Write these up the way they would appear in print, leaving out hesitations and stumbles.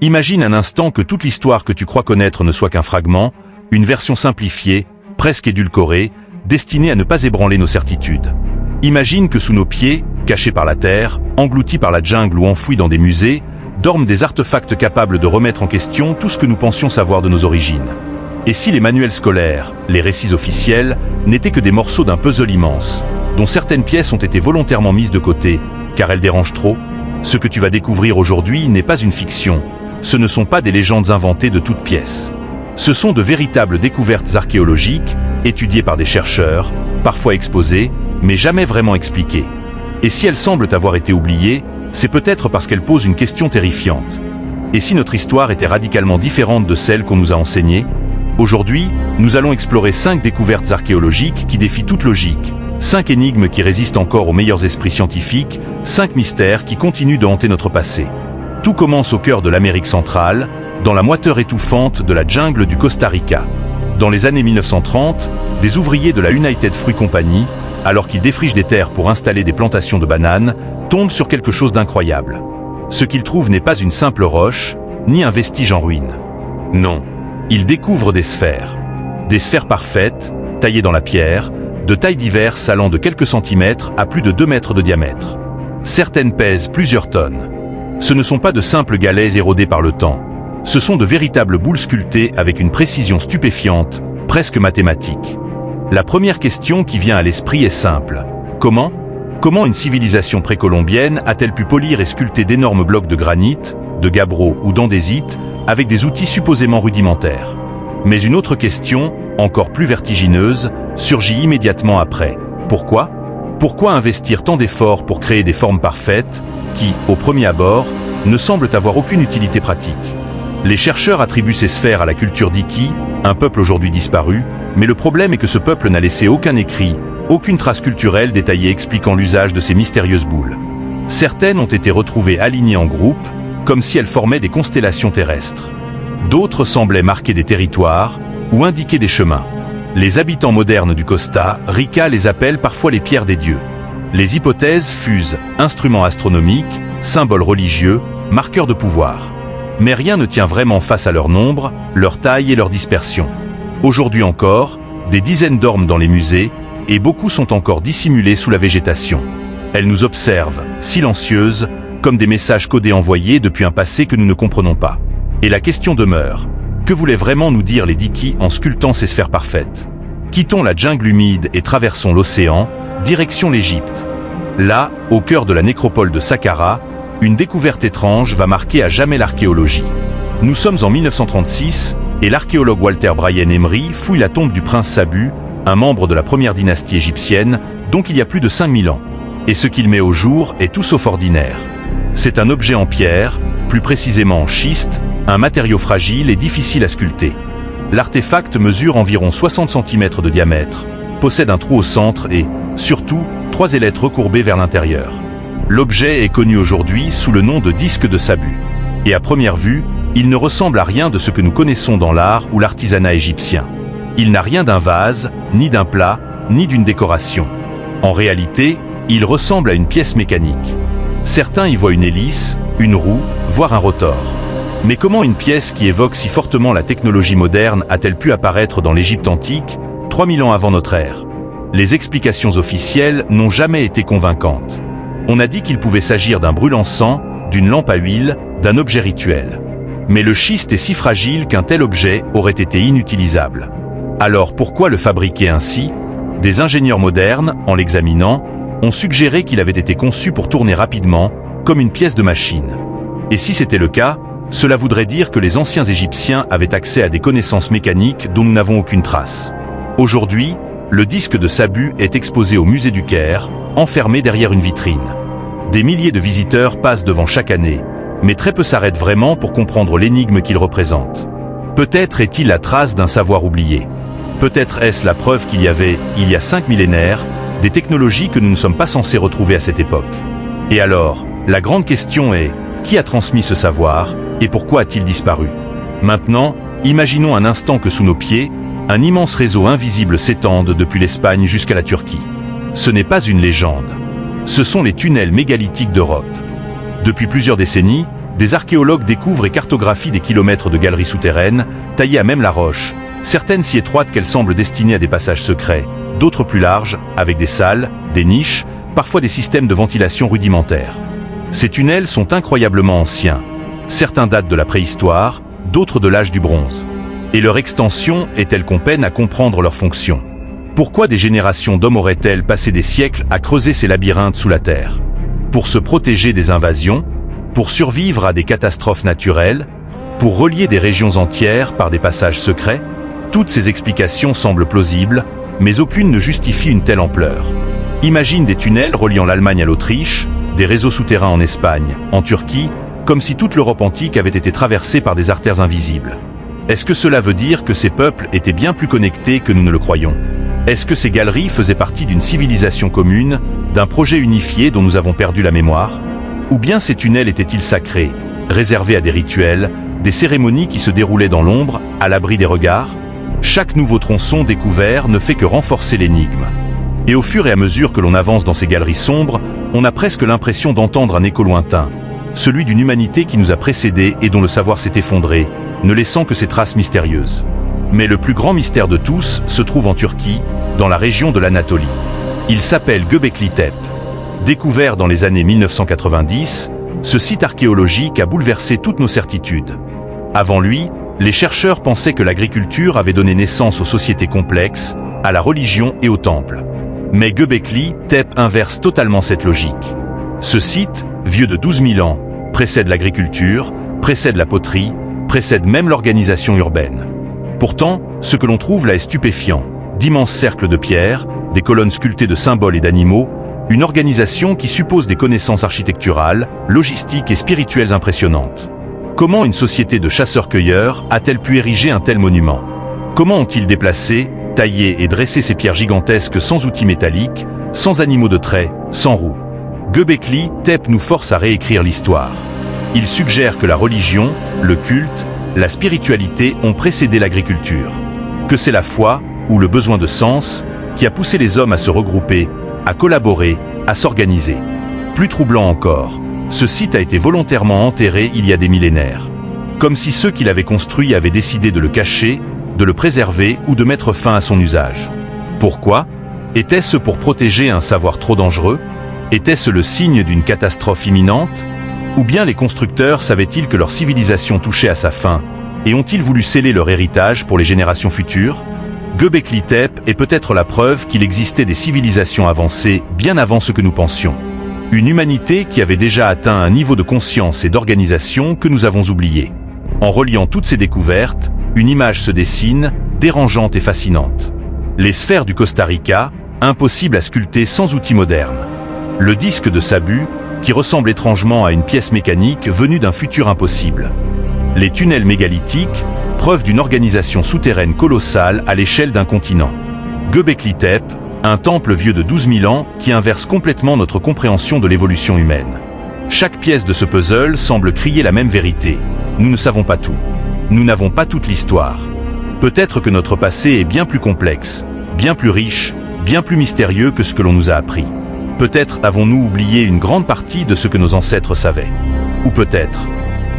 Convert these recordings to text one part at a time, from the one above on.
Imagine un instant que toute l'histoire que tu crois connaître ne soit qu'un fragment, une version simplifiée, presque édulcorée, destinée à ne pas ébranler nos certitudes. Imagine que sous nos pieds, cachés par la terre, engloutis par la jungle ou enfouis dans des musées, dorment des artefacts capables de remettre en question tout ce que nous pensions savoir de nos origines. Et si les manuels scolaires, les récits officiels, n'étaient que des morceaux d'un puzzle immense, dont certaines pièces ont été volontairement mises de côté, car elles dérangent trop? Ce que tu vas découvrir aujourd'hui n'est pas une fiction, ce ne sont pas des légendes inventées de toutes pièces. Ce sont de véritables découvertes archéologiques, étudiées par des chercheurs, parfois exposées, mais jamais vraiment expliquées. Et si elles semblent avoir été oubliées, c'est peut-être parce qu'elles posent une question terrifiante. Et si notre histoire était radicalement différente de celle qu'on nous a enseignée? Aujourd'hui, nous allons explorer 5 découvertes archéologiques qui défient toute logique, 5 énigmes qui résistent encore aux meilleurs esprits scientifiques, 5 mystères qui continuent de hanter notre passé. Tout commence au cœur de l'Amérique centrale, dans la moiteur étouffante de la jungle du Costa Rica. Dans les années 1930, des ouvriers de la United Fruit Company, alors qu'ils défrichent des terres pour installer des plantations de bananes, tombent sur quelque chose d'incroyable. Ce qu'ils trouvent n'est pas une simple roche, ni un vestige en ruine. Non, ils découvrent des sphères. Des sphères parfaites, taillées dans la pierre, de tailles diverses allant de quelques centimètres à plus de 2 mètres de diamètre. Certaines pèsent plusieurs tonnes. Ce ne sont pas de simples galets érodés par le temps. Ce sont de véritables boules sculptées avec une précision stupéfiante, presque mathématique. La première question qui vient à l'esprit est simple. Comment une civilisation précolombienne a-t-elle pu polir et sculpter d'énormes blocs de granit, de gabbro ou d'andésite, avec des outils supposément rudimentaires? Mais une autre question, encore plus vertigineuse, surgit immédiatement après. Pourquoi investir tant d'efforts pour créer des formes parfaites, qui, au premier abord, ne semblent avoir aucune utilité pratique? Les chercheurs attribuent ces sphères à la culture d'Iki, un peuple aujourd'hui disparu, mais le problème est que ce peuple n'a laissé aucun écrit, aucune trace culturelle détaillée expliquant l'usage de ces mystérieuses boules. Certaines ont été retrouvées alignées en groupe, comme si elles formaient des constellations terrestres. D'autres semblaient marquer des territoires ou indiquer des chemins. Les habitants modernes du Costa Rica les appellent parfois les pierres des dieux. Les hypothèses fusent instruments astronomiques, symboles religieux, marqueurs de pouvoir. Mais rien ne tient vraiment face à leur nombre, leur taille et leur dispersion. Aujourd'hui encore, des dizaines dorment dans les musées, et beaucoup sont encore dissimulés sous la végétation. Elles nous observent, silencieuses, comme des messages codés envoyés depuis un passé que nous ne comprenons pas. Et la question demeure, que voulaient vraiment nous dire les Diki en sculptant ces sphères parfaites? Quittons la jungle humide et traversons l'océan, direction l'Égypte. Là, au cœur de la nécropole de Saqqara, une découverte étrange va marquer à jamais l'archéologie. Nous sommes en 1936, et l'archéologue Walter Bryan Emery fouille la tombe du prince Sabu, un membre de la première dynastie égyptienne, donc il y a plus de 5000 ans. Et ce qu'il met au jour est tout sauf ordinaire. C'est un objet en pierre, plus précisément en schiste, un matériau fragile et difficile à sculpter. L'artefact mesure environ 60 cm de diamètre, possède un trou au centre et, surtout, 3 ailettes recourbées vers l'intérieur. L'objet est connu aujourd'hui sous le nom de disque de Sabu. Et à première vue, il ne ressemble à rien de ce que nous connaissons dans l'art ou l'artisanat égyptien. Il n'a rien d'un vase, ni d'un plat, ni d'une décoration. En réalité, il ressemble à une pièce mécanique. Certains y voient une hélice, une roue, voire un rotor. Mais comment une pièce qui évoque si fortement la technologie moderne a-t-elle pu apparaître dans l'Égypte antique, 3000 ans avant notre ère? Les explications officielles n'ont jamais été convaincantes. On a dit qu'il pouvait s'agir d'un brûle-encens, d'une lampe à huile, d'un objet rituel. Mais le schiste est si fragile qu'un tel objet aurait été inutilisable. Alors pourquoi le fabriquer ainsi? Des ingénieurs modernes, en l'examinant, ont suggéré qu'il avait été conçu pour tourner rapidement, comme une pièce de machine. Et si c'était le cas, cela voudrait dire que les anciens Égyptiens avaient accès à des connaissances mécaniques dont nous n'avons aucune trace. Aujourd'hui, le disque de Sabu est exposé au musée du Caire, enfermé derrière une vitrine. Des milliers de visiteurs passent devant chaque année, mais très peu s'arrêtent vraiment pour comprendre l'énigme qu'il représente. Peut-être est-il la trace d'un savoir oublié. Peut-être est-ce la preuve qu'il y avait, il y a 5 millénaires, des technologies que nous ne sommes pas censés retrouver à cette époque. Et alors, la grande question est, qui a transmis ce savoir, et pourquoi a-t-il disparu? Maintenant, imaginons un instant que sous nos pieds, un immense réseau invisible s'étende depuis l'Espagne jusqu'à la Turquie. Ce n'est pas une légende. Ce sont les tunnels mégalithiques d'Europe. Depuis plusieurs décennies, Des archéologues découvrent et cartographient des kilomètres de galeries souterraines, taillées à même la roche, certaines si étroites qu'elles semblent destinées à des passages secrets, d'autres plus larges, avec des salles, des niches, parfois des systèmes de ventilation rudimentaires. Ces tunnels sont incroyablement anciens. Certains datent de la préhistoire, d'autres de l'âge du bronze. Et leur extension est telle qu'on peine à comprendre leur fonction. Pourquoi des générations d'hommes auraient-elles passé des siècles à creuser ces labyrinthes sous la terre? Pour se protéger des invasions? Pour survivre à des catastrophes naturelles? Pour relier des régions entières par des passages secrets? Toutes ces explications semblent plausibles, mais aucune ne justifie une telle ampleur. Imagine des tunnels reliant l'Allemagne à l'Autriche, des réseaux souterrains en Espagne, en Turquie, comme si toute l'Europe antique avait été traversée par des artères invisibles. Est-ce que cela veut dire que ces peuples étaient bien plus connectés que nous ne le croyons? Est-ce que ces galeries faisaient partie d'une civilisation commune, d'un projet unifié dont nous avons perdu la mémoire? Ou bien ces tunnels étaient-ils sacrés, réservés à des rituels, des cérémonies qui se déroulaient dans l'ombre, à l'abri des regards? Chaque nouveau tronçon découvert ne fait que renforcer l'énigme. Et au fur et à mesure que l'on avance dans ces galeries sombres, on a presque l'impression d'entendre un écho lointain, celui d'une humanité qui nous a précédés et dont le savoir s'est effondré, ne laissant que ces traces mystérieuses. Mais le plus grand mystère de tous se trouve en Turquie, dans la région de l'Anatolie. Il s'appelle Göbekli Tepe. Découvert dans les années 1990, ce site archéologique a bouleversé toutes nos certitudes. Avant lui, les chercheurs pensaient que l'agriculture avait donné naissance aux sociétés complexes, à la religion et au temple. Mais Göbekli Tepe inverse totalement cette logique. Ce site, vieux de 12 000 ans, précède l'agriculture, précède la poterie, précède même l'organisation urbaine. Pourtant, ce que l'on trouve là est stupéfiant. D'immenses cercles de pierre, des colonnes sculptées de symboles et d'animaux, une organisation qui suppose des connaissances architecturales, logistiques et spirituelles impressionnantes. Comment une société de chasseurs-cueilleurs a-t-elle pu ériger un tel monument? Comment ont-ils déplacé, taillé et dressé ces pierres gigantesques sans outils métalliques, sans animaux de trait, sans roues? Göbekli Tepe nous force à réécrire l'histoire. Il suggère que la religion, le culte, la spiritualité ont précédé l'agriculture. Que c'est la foi, ou le besoin de sens, qui a poussé les hommes à se regrouper, à collaborer, à s'organiser. Plus troublant encore, ce site a été volontairement enterré il y a des millénaires. Comme si ceux qui l'avaient construit avaient décidé de le cacher, de le préserver ou de mettre fin à son usage. Pourquoi? Était-ce pour protéger un savoir trop dangereux? Était-ce le signe d'une catastrophe imminente? Ou bien les constructeurs savaient-ils que leur civilisation touchait à sa fin, et ont-ils voulu sceller leur héritage pour les générations futures? Göbekli Tepe est peut-être la preuve qu'il existait des civilisations avancées bien avant ce que nous pensions. Une humanité qui avait déjà atteint un niveau de conscience et d'organisation que nous avons oublié. En reliant toutes ces découvertes, une image se dessine, dérangeante et fascinante. Les sphères du Costa Rica, impossibles à sculpter sans outils modernes. Le disque de Sabu, qui ressemble étrangement à une pièce mécanique venue d'un futur impossible. Les tunnels mégalithiques, preuve d'une organisation souterraine colossale à l'échelle d'un continent. Göbekli Tepe, un temple vieux de 12 000 ans qui inverse complètement notre compréhension de l'évolution humaine. Chaque pièce de ce puzzle semble crier la même vérité. Nous ne savons pas tout. Nous n'avons pas toute l'histoire. Peut-être que notre passé est bien plus complexe, bien plus riche, bien plus mystérieux que ce que l'on nous a appris. Peut-être avons-nous oublié une grande partie de ce que nos ancêtres savaient. Ou peut-être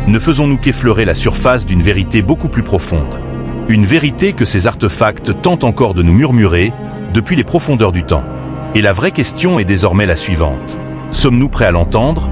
ne faisons-nous qu'effleurer la surface d'une vérité beaucoup plus profonde. Une vérité que ces artefacts tentent encore de nous murmurer depuis les profondeurs du temps. Et la vraie question est désormais la suivante. Sommes-nous prêts à l'entendre ?